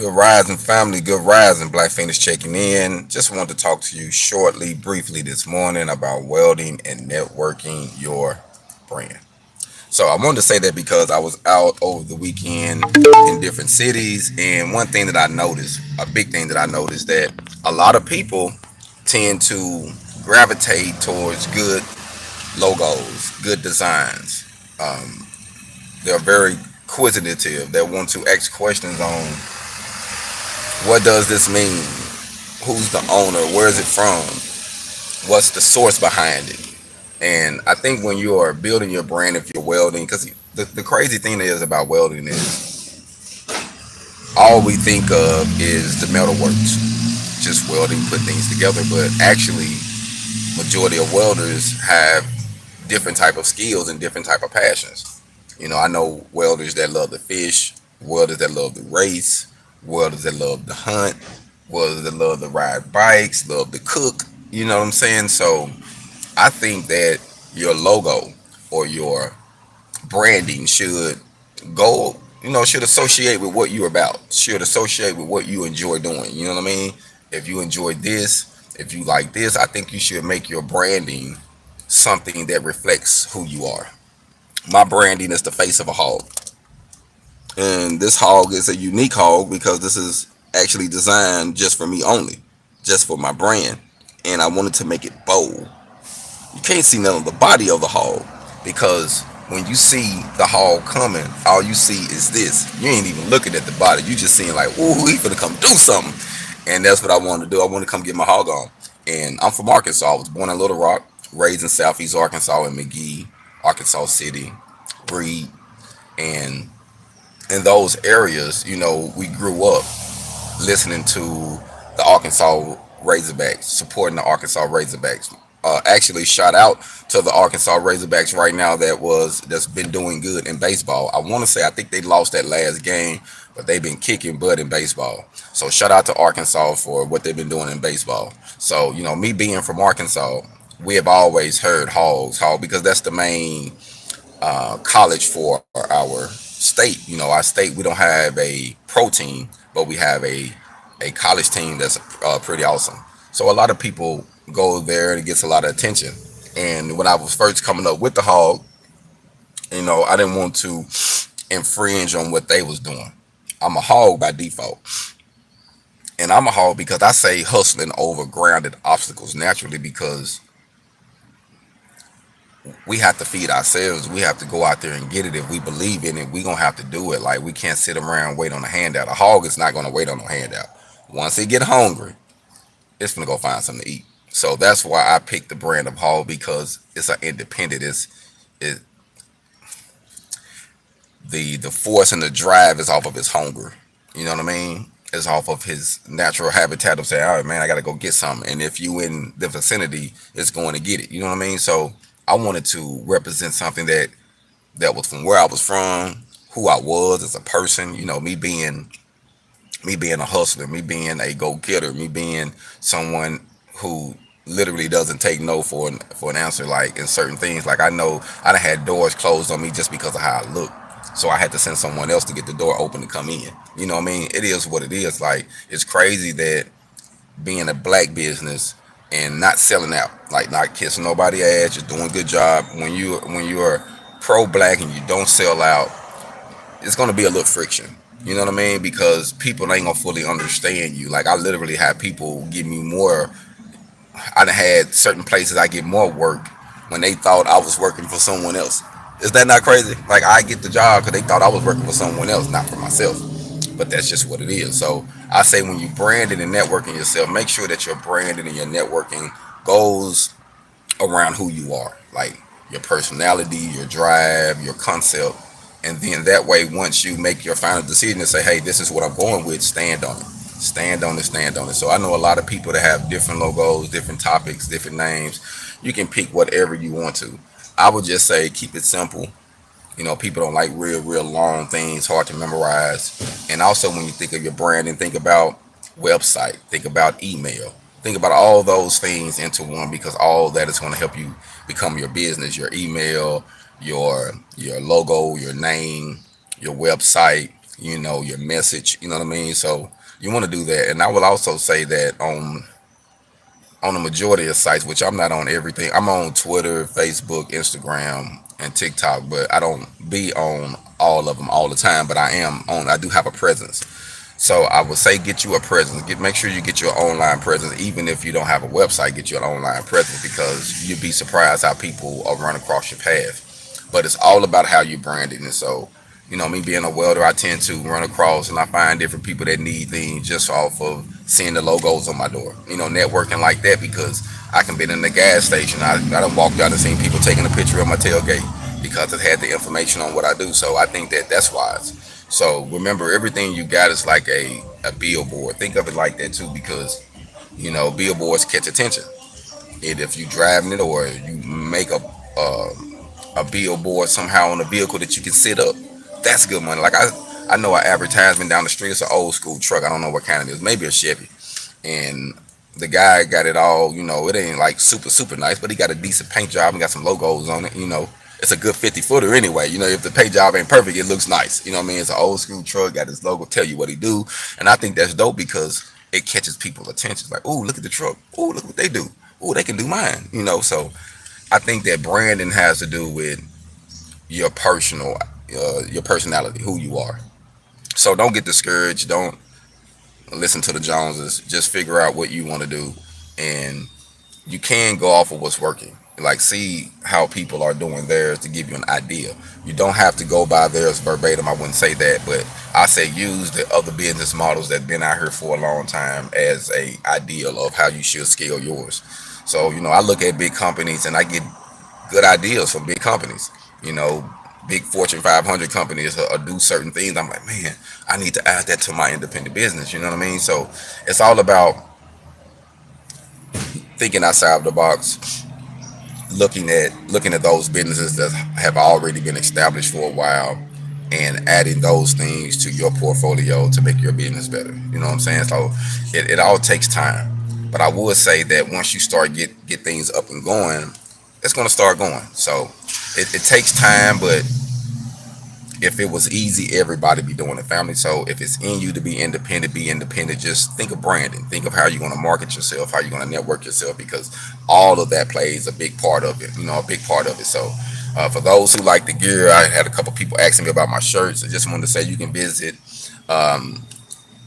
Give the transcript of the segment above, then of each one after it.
Good rising, family. Good rising. Black Phoenix checking in. Just wanted to talk to you shortly, briefly this morning about welding and networking your brand. So I wanted to say that because I was out over the weekend in different cities, and one thing that I noticed, a big thing that I noticed, that a lot of people tend to gravitate towards good logos, good designs. Um, they're very inquisitive. They want to ask questions on what does this mean? Who's the owner? Where is it from? What's the source behind it? And I think when you are building your brand, if you're welding, because the crazy thing is about welding is all we think of is the metal works, just welding, put things together. But actually, majority of welders have different type of skills and different type of passions. I know welders that love to fish, welders that love to race, welders that love to hunt, welders that love to ride bikes, love to cook. You know what I'm saying? So I think that your logo or your branding should go, should associate with what you're about, should associate with what you enjoy doing. You know what I mean? If you enjoy this, if you like this, I think you should make your branding something that reflects who you are. My branding is the face of a hog. And this hog is a unique hog because this is actually designed just for me only, just for my brand. And I wanted to make it bold. You can't see none of the body of the hog because when you see the hog coming, all you see is this. You ain't even looking at the body. You just seeing like, ooh, he finna come do something. And that's what I wanted to do. I want to come get my hog on. And I'm from Arkansas. I was born in Little Rock, raised in Southeast Arkansas in McGee, Arkansas City, Breed, and in those areas, we grew up listening to the Arkansas Razorbacks, supporting the Arkansas Razorbacks. Actually, shout out to the Arkansas Razorbacks right now that's been doing good in baseball. I want to say I think they lost that last game, but they've been kicking butt in baseball. So shout out to Arkansas for what they've been doing in baseball. So me being from Arkansas, we have always heard hog because that's the main college for our state. Our state, we don't have a pro team, but we have a college team that's pretty awesome. So a lot of people go there and it gets a lot of attention. And when I was first coming up with the hog, I didn't want to infringe on what they was doing. I'm a hog by default. And I'm a hog because I say hustling over grounded obstacles naturally because we have to feed ourselves. We have to go out there and get it. If we believe in it, we gonna have to do it. Like we can't sit around and wait on a handout. A hog is not gonna wait on a handout. Once it get hungry, it's gonna go find something to eat. So that's why I picked the brand of hog because it's an independent. It the force and the drive is off of his hunger. You know what I mean? It's off of his natural habitat of saying, all right, man, I gotta go get something. And if you in the vicinity, it's going to get it. You know what I mean? So I wanted to represent something that was from where I was from, who I was as a person. Me being a hustler, me being a go getter, me being someone who literally doesn't take no for an answer. Like in certain things, like I know I done had doors closed on me just because of how I look. So I had to send someone else to get the door open to come in. You know what I mean? It is what it is. Like it's crazy that being a black business and not selling out, like not kissing nobody ass, just doing a good job. When you're pro black and you don't sell out, it's gonna be a little friction. You know what I mean? Because people ain't gonna fully understand you. Like I literally have people give me more. I done had certain places I get more work when they thought I was working for someone else. Is that not crazy? Like I get the job because they thought I was working for someone else, not for myself. But that's just what it is. So I say when you branding and networking yourself, make sure that your branding and your networking goes around who you are, like your personality, your drive, your concept, and then that way, once you make your final decision and say, "Hey, this is what I'm going with," stand on it, stand on it, stand on it. So I know a lot of people that have different logos, different topics, different names. You can pick whatever you want to. I would just say keep it simple. People don't like real long things, hard to memorize. And also, when you think of your branding, think about website, think about email, think about all those things into one because all that is going to help you become your business, your email, your logo, your name, your website, your message. You know what I mean? So you want to do that. And I will also say that on the majority of sites, which I'm not on everything. I'm on Twitter, Facebook, Instagram, and TikTok, but I don't be on all of them all the time. But I am on. I do have a presence. So I would say get you a presence. Make sure you get your online presence, even if you don't have a website. Get you an online presence because you'd be surprised how people are run across your path. But it's all about how you brand it. And so, me being a welder, I tend to run across and I find different people that need things just off of seeing the logos on my door. Networking like that because I can be in the gas station. I done walked out and seen people taking a picture of my tailgate because it had the information on what I do. So I think that that's wise. So remember, everything you got is like a billboard. Think of it like that too, because billboards catch attention. And if you driving it or you make a billboard somehow on a vehicle that you can sit up, that's good money. Like I know an advertisement down the street. It's an old school truck. I don't know what kind it is. Maybe a Chevy. And the guy got it all. It ain't like super nice, but he got a decent paint job and got some logos on it. It's a good 50-footer anyway. If the paint job ain't perfect, it looks nice. You know what I mean? It's an old school truck, got his logo, tell you what he do. And I think that's dope because it catches people's attention. It's like, ooh, look at the truck. Ooh, look what they do. Ooh, they can do mine. So I think that branding has to do with your your personality, who you are. So don't get discouraged. Don't listen to the Joneses. Just figure out what you want to do, and you can go off of what's working. Like see how people are doing theirs to give you an idea. You don't have to go by theirs verbatim. I wouldn't say that, but I say use the other business models that been out here for a long time as a ideal of how you should scale yours. So I look at big companies and I get good ideas from big companies. You know, Big Fortune 500 companies do certain things. I'm like, man, I need to add that to my independent business. You know what I mean? So it's all about thinking outside the box, looking at those businesses that have already been established for a while, and adding those things to your portfolio to make your business better. You know what I'm saying? So it all takes time. But I would say that once you start get things up and going, it's going to start going. So it takes time, but if it was easy, everybody be doing it, family. So if it's in you to be independent, be independent. Just think of branding. Think of how you're going to market yourself, how you're going to network yourself, because all of that plays a big part of it. A big part of it. So for those who like the gear, I had a couple people asking me about my shirts. I just wanted to say you can visit um,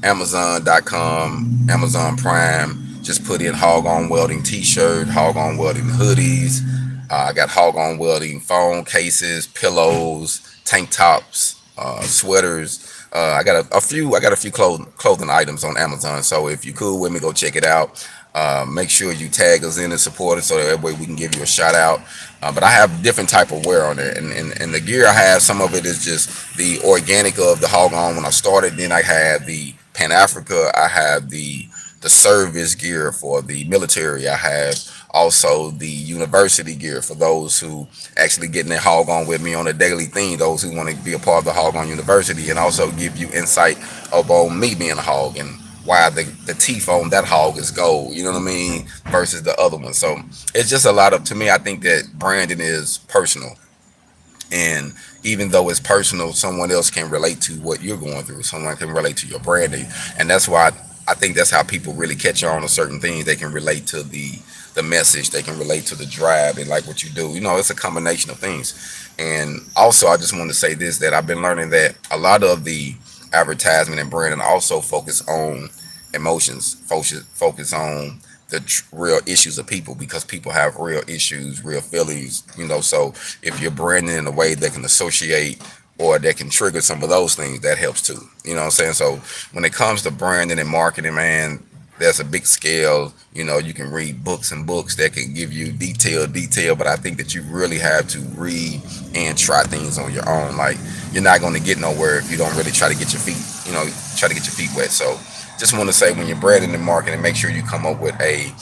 Amazon.com, Amazon Prime. Just put in HogOn Welding T-shirt, HogOn Welding hoodies. I got HogOn Welding phone cases, pillows, tank tops, sweaters. I got a few. I got a few clothing items on Amazon. So if you cool with me, go check it out. Make sure you tag us in and support it so that way we can give you a shout out. But I have different type of wear on there, and the gear I have, some of it is just the organic of the HogOn when I started. Then I had the Pan Africa. I have the service gear for the military. I have also the university gear for those who actually getting their hog on with me on a daily thing, those who want to be a part of the Hog On University, and also give you insight about me being a hog and why the teeth on that hog is gold, you know what I mean, versus the other one. So it's just a lot of, to me, I think that branding is personal. And even though it's personal, someone else can relate to what you're going through. Someone can relate to your branding. And that's why I think that's how people really catch on to certain things. They can relate to the message. They can relate to the drive. They like what you do. It's a combination of things. And also, I just want to say this, that I've been learning that a lot of the advertisement and branding also focus on emotions, focus on the real issues of people, because people have real issues, real feelings. So if you're branding in a way that can associate or that can trigger some of those things, that helps too. You know what I'm saying? So when it comes to branding and marketing, man, there's a big scale. You can read books and books that can give you detail, but I think that you really have to read and try things on your own. Like, you're not going to get nowhere if you don't really try to get your feet, try to get your feet wet. So just want to say, when you're branding and marketing, make sure you come up with a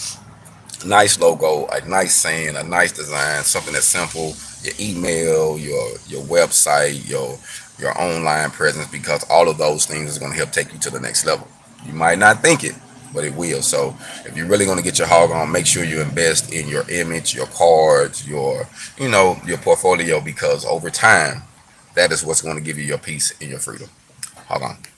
nice logo, a nice saying, a nice design, something that's simple. Your email, your website, your online presence, because all of those things is going to help take you to the next level. You might not think it, but it will. So if you're really going to get your hog on, make sure you invest in your image, your cards, your portfolio, because over time, that is what's going to give you your peace and your freedom. HogOn.